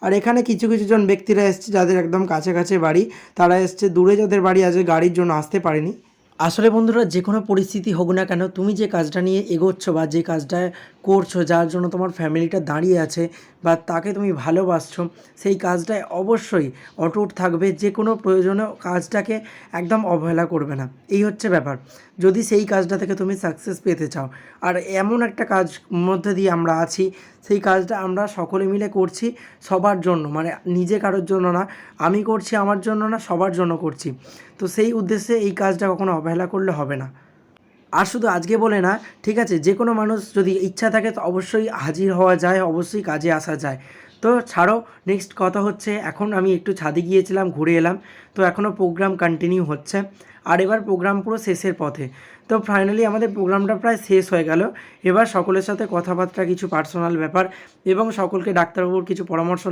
আর এখানে কিছু কিছু জন ব্যক্তিরা এসছে যাদের একদম কাছাকাছি বাড়ি, তারা এসছে। দূরে যাদের বাড়ি আছে গাড়ির জন্য আসতে পারেনি। আসলে বন্ধুরা, যে কোনো পরিস্থিতি হোক না কেন, তুমি যে কাজটা নিয়ে এগোচ্ছ বা যে কাজটা করছো, যার জন্য তোমার ফ্যামিলিটা দাঁড়িয়ে আছে বা তাকে তুমি ভালোবাসছো, সেই কাজটায় অবশ্যই অটুট থাকবে। যে কোনো প্রয়োজনে কাজটাকে একদম অবহেলা করবে না, এই হচ্ছে ব্যাপার। যদি সেই কাজটা থেকে তুমি সাকসেস পেতে চাও, আর এমন একটা কাজ মধ্যে দিয়ে আমরা আছি, সেই কাজটা আমরা সকলে মিলে করছি সবার জন্য, মানে নিজে কারোর জন্য না, আমি করছি আমার জন্য না, সবার জন্য করছি। তো সেই উদ্দেশ্যে এই কাজটা কখনো অবহেলা করলে হবে না। আর শুধু আজকে বলে না, ঠিক আছে, যে কোনো মানুষ যদি ইচ্ছা থাকে তো অবশ্যই হাজির হওয়া যায়, অবশ্যই কাজে আসা যায়। তো ছাড়ো, নেক্সট কথা হচ্ছে, এখন আমি একটু ছাদে গিয়েছিলাম, ঘুরে এলাম। তো এখনও প্রোগ্রাম কন্টিনিউ হচ্ছে, আর এবার প্রোগ্রাম পুরো শেষের পথে। তো ফাইনালি আমাদের প্রোগ্রামটা প্রায় শেষ হয়ে গেল। এবার সকলের সাথে কথাবার্তা, কিছু পার্সোনাল ব্যাপার এবং সকলকে ডাক্তারবাবুর কিছু পরামর্শ